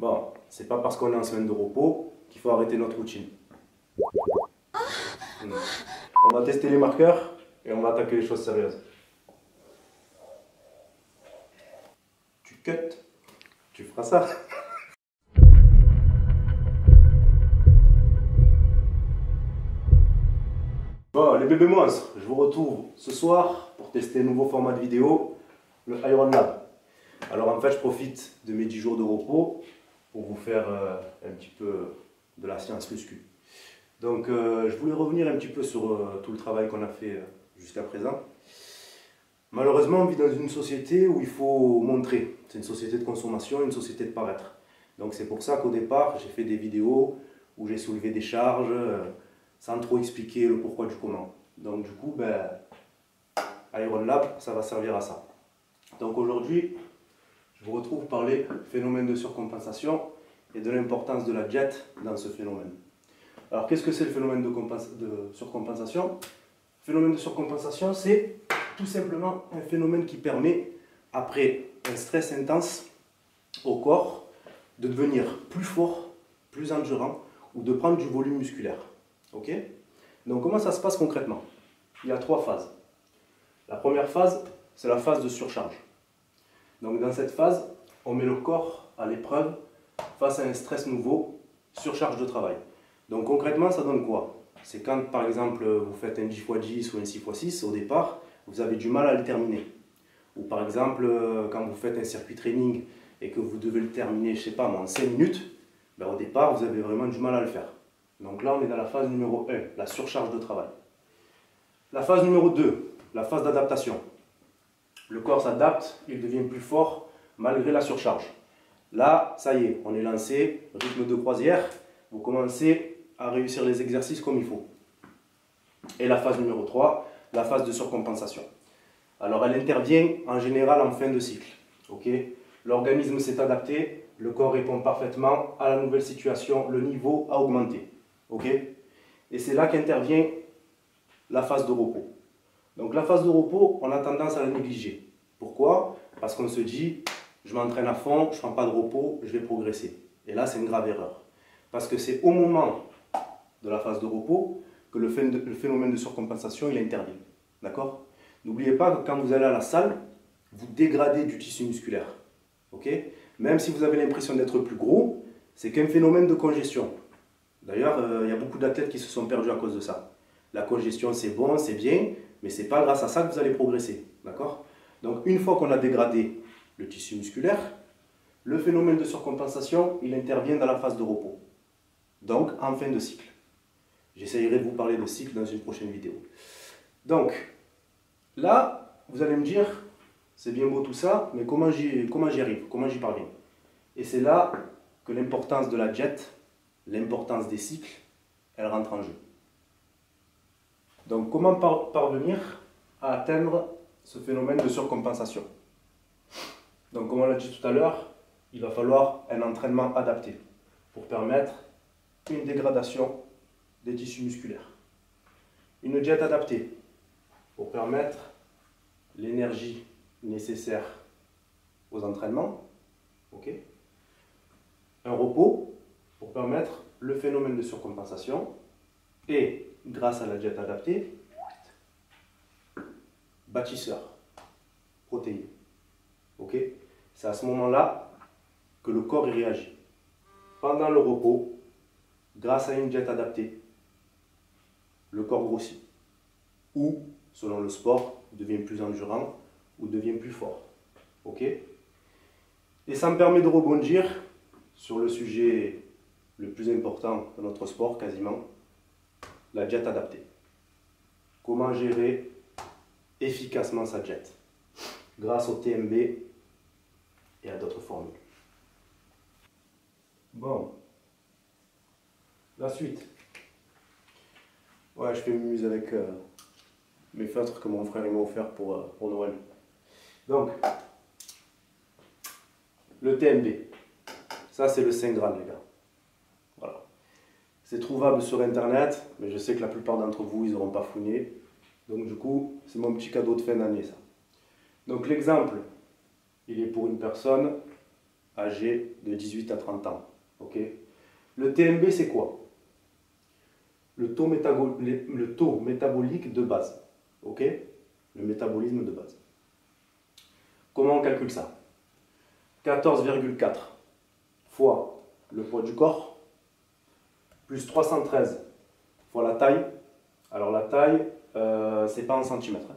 Bon, c'est pas parce qu'on est en semaine de repos qu'il faut arrêter notre routine. On va tester les marqueurs et on va attaquer les choses sérieuses. Tu cut, tu feras ça. Bon, les bébés monstres, je vous retrouve ce soir pour tester un nouveau format de vidéo, le Iron Lab. Alors en fait, je profite de mes 10 jours de repos pour vous faire un petit peu de la science muscu. Donc je voulais revenir un petit peu sur tout le travail qu'on a fait jusqu'à présent. Malheureusement, on vit dans une société où il faut montrer. C'est une société de consommation, une société de paraître. Donc c'est pour ça qu'au départ, j'ai fait des vidéos où j'ai soulevé des charges sans trop expliquer le pourquoi du comment. Donc du coup, Iron Lab, ça va servir à ça. Donc aujourd'hui, je vous retrouve parler phénomène de surcompensation et de l'importance de la diète dans ce phénomène. Alors qu'est-ce que c'est le phénomène de surcompensation? Le phénomène de surcompensation, c'est tout simplement un phénomène qui permet, après un stress intense au corps, de devenir plus fort, plus endurant ou de prendre du volume musculaire. Ok? Donc comment ça se passe concrètement? Il y a 3 phases. La première phase, c'est la phase de surcharge. Donc dans cette phase, on met le corps à l'épreuve face à un stress nouveau, surcharge de travail. Donc concrètement, ça donne quoi? C'est quand par exemple vous faites un 10x10 ou un 6x6, au départ, vous avez du mal à le terminer. Ou par exemple, quand vous faites un circuit training et que vous devez le terminer, je ne sais pas, en 5 minutes, au départ, vous avez vraiment du mal à le faire. Donc là, on est dans la phase numéro 1, la surcharge de travail. La phase numéro 2, la phase d'adaptation. Le corps s'adapte, il devient plus fort malgré la surcharge. Là, ça y est, on est lancé, rythme de croisière, vous commencez à réussir les exercices comme il faut. Et la phase numéro 3, la phase de surcompensation. Alors elle intervient en général en fin de cycle. Okay? L'organisme s'est adapté, le corps répond parfaitement à la nouvelle situation, le niveau a augmenté. Okay? Et c'est là qu'intervient la phase de repos. Donc la phase de repos, on a tendance à la négliger. Pourquoi? Parce qu'on se dit, je m'entraîne à fond, je ne prends pas de repos, je vais progresser. Et là, c'est une grave erreur. Parce que c'est au moment de la phase de repos que le phénomène de surcompensation il intervient. D'accord? N'oubliez pas que quand vous allez à la salle, vous dégradez du tissu musculaire. Okay? Même si vous avez l'impression d'être plus gros, c'est qu'un phénomène de congestion. D'ailleurs, il y a beaucoup d'athlètes qui se sont perdus à cause de ça. La congestion, c'est bon, c'est bien, mais ce n'est pas grâce à ça que vous allez progresser. D'accord? Donc, une fois qu'on a dégradé le tissu musculaire, le phénomène de surcompensation, il intervient dans la phase de repos. Donc, en fin de cycle. J'essayerai de vous parler de cycle dans une prochaine vidéo. Donc, là, vous allez me dire, c'est bien beau tout ça, mais comment j'y arrive, comment j'y parviens? Et c'est là que l'importance de la diète, l'importance des cycles, elle rentre en jeu. Donc, comment parvenir à atteindre ce phénomène de surcompensation? Donc, comme on l'a dit tout à l'heure, il va falloir un entraînement adapté pour permettre une dégradation des tissus musculaires. Une diète adaptée pour permettre l'énergie nécessaire aux entraînements. Okay. Un repos pour permettre le phénomène de surcompensation. Et grâce à la diète adaptée, bâtisseur, protéines. Okay. C'est à ce moment-là que le corps y réagit. Pendant le repos, grâce à une diète adaptée, le corps grossit. Ou, selon le sport, devient plus endurant ou devient plus fort. Ok? Et ça me permet de rebondir sur le sujet le plus important de notre sport, quasiment, la diète adaptée. Comment gérer efficacement sa diète grâce au TMB et à d'autres formules. Bon, la suite. Ouais, je fais muse avec mes feutres que mon frère m'a offert pour Noël. Donc, le TMB, ça c'est le Saint Graal, les gars. Voilà. C'est trouvable sur internet, mais je sais que la plupart d'entre vous, ils n'auront pas fouillé. Donc du coup, c'est mon petit cadeau de fin d'année, ça. Donc l'exemple, il est pour une personne âgés de 18 à 30 ans. Okay. Le TMB, c'est quoi? Le taux métabolique de base. Okay. Le métabolisme de base. Comment on calcule ça? 14,4 fois le poids du corps, plus 313 fois la taille. Alors la taille, c'est pas en centimètres. Hein.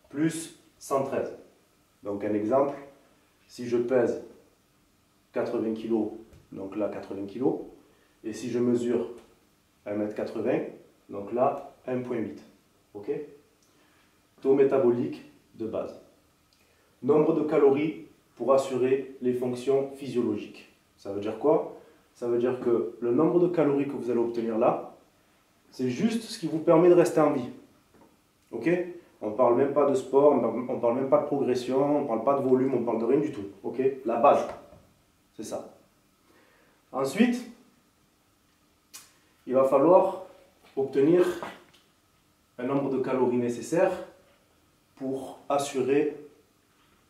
Plus 113. Donc un exemple, si je pèse 80 kg, donc là 80 kg, et si je mesure 1,80 m, donc là 1,8. Ok? Taux métabolique de base. Nombre de calories pour assurer les fonctions physiologiques. Ça veut dire quoi? Ça veut dire que le nombre de calories que vous allez obtenir là, c'est juste ce qui vous permet de rester en vie. Ok? On ne parle même pas de sport, on ne parle même pas de progression, on ne parle pas de volume, on ne parle de rien du tout. Ok? La base, c'est ça. Ensuite, il va falloir obtenir un nombre de calories nécessaires pour assurer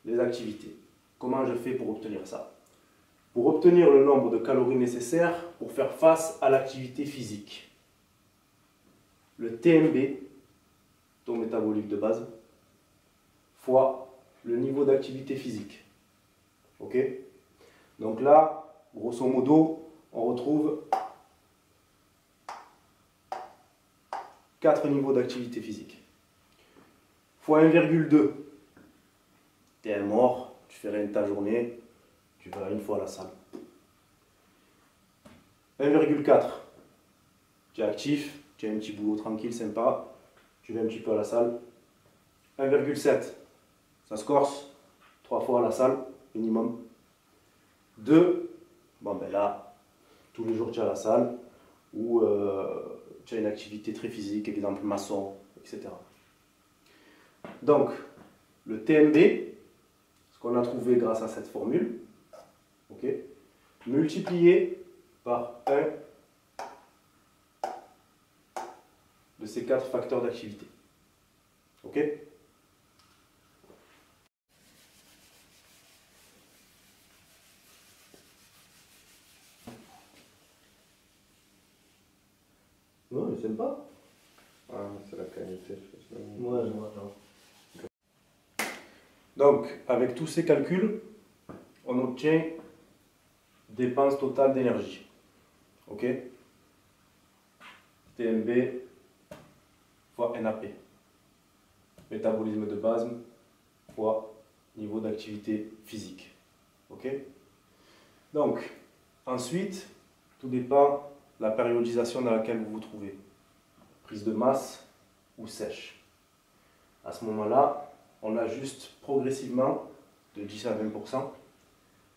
les activités. Comment je fais pour obtenir ça? Pour obtenir le nombre de calories nécessaires pour faire face à l'activité physique. Le TMB, taux métabolique de base, fois le niveau d'activité physique. Ok? Donc là, grosso modo, on retrouve 4 niveaux d'activité physique. Fois 1,2. Tu es un mort, tu fais rien de ta journée, tu vas une fois à la salle. 1,4. Tu es actif, tu as un petit boulot tranquille, sympa, tu vas un petit peu à la salle. 1,7. Ça se corse, 3 fois à la salle, minimum. 2. Bon ben là, tous les jours tu es à la salle, ou tu as une activité très physique, exemple maçon, etc. Donc, le TMB, ce qu'on a trouvé grâce à cette formule, okay, multiplié par 1 de ces 4 facteurs d'activité. Ok? Non, mais c'est pas. Ah, c'est la qualité. Ouais, donc, avec tous ces calculs, on obtient dépense totale d'énergie. Ok? TMB fois NAP. Métabolisme de base fois niveau d'activité physique. Ok? Donc, ensuite, tout dépend de la périodisation dans laquelle vous vous trouvez. Prise de masse ou sèche. À ce moment-là, on ajuste progressivement de 10 à 20%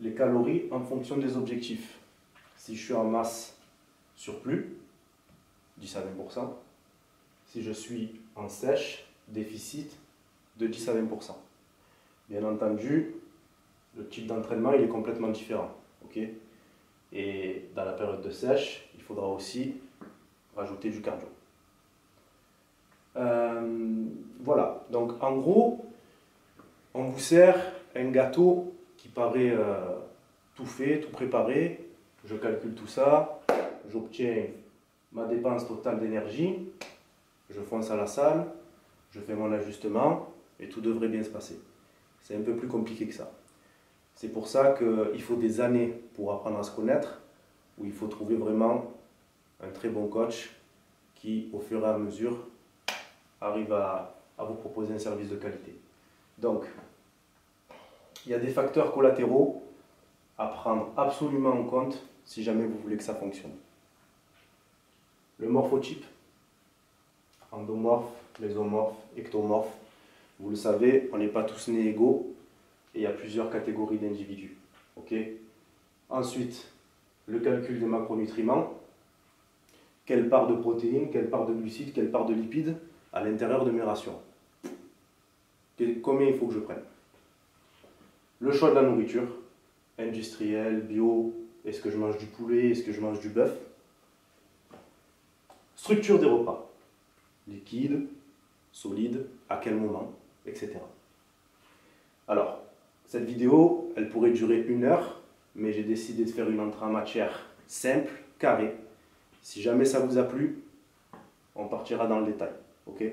les calories en fonction des objectifs. Si je suis en masse surplus, 10 à 20%. Si je suis en sèche, déficit de 10 à 20%. Bien entendu, le type d'entraînement il est complètement différent. Okay? Et dans la période de sèche, il faudra aussi rajouter du cardio. Voilà, donc en gros, on vous sert un gâteau qui paraît tout fait, tout préparé. Je calcule tout ça, j'obtiens ma dépense totale d'énergie, je fonce à la salle, je fais mon ajustement et tout devrait bien se passer. C'est un peu plus compliqué que ça. C'est pour ça qu'il faut des années pour apprendre à se connaître, où il faut trouver vraiment un très bon coach qui, au fur et à mesure, arrive à vous proposer un service de qualité. Donc, il y a des facteurs collatéraux à prendre absolument en compte si jamais vous voulez que ça fonctionne. Le morphotype, endomorphe, mésomorphe, ectomorphe. Vous le savez, on n'est pas tous nés égaux et il y a plusieurs catégories d'individus. Okay. Ensuite, le calcul des macronutriments. Quelle part de protéines, quelle part de glucides, quelle part de lipides à l'intérieur de mes rations. Combien il faut que je prenne. Le choix de la nourriture, industrielle, bio, est-ce que je mange du poulet, est-ce que je mange du bœuf. Structure des repas, liquide, solide, à quel moment, etc. Alors, cette vidéo, elle pourrait durer 1 heure, mais j'ai décidé de faire une entrée en matière simple, carrée. Si jamais ça vous a plu, on partira dans le détail. Ok?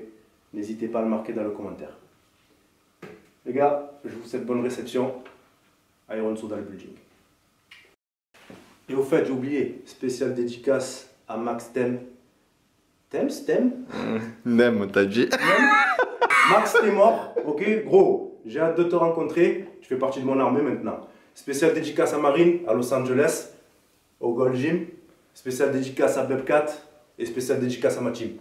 N'hésitez pas à le marquer dans le commentaire. Les gars, je vous souhaite bonne réception. Iron Soda le building. Et au fait, j'ai oublié, spécial dédicace à Max Tem. Tem? Nem, t'as dit. Max, t'es mort, ok? Gros, j'ai hâte de te rencontrer. Tu fais partie de mon armée maintenant. Spécial dédicace à Marine, à Los Angeles, au Gold Gym. Spécial dédicace à Bebcat et spécial dédicace à ma team.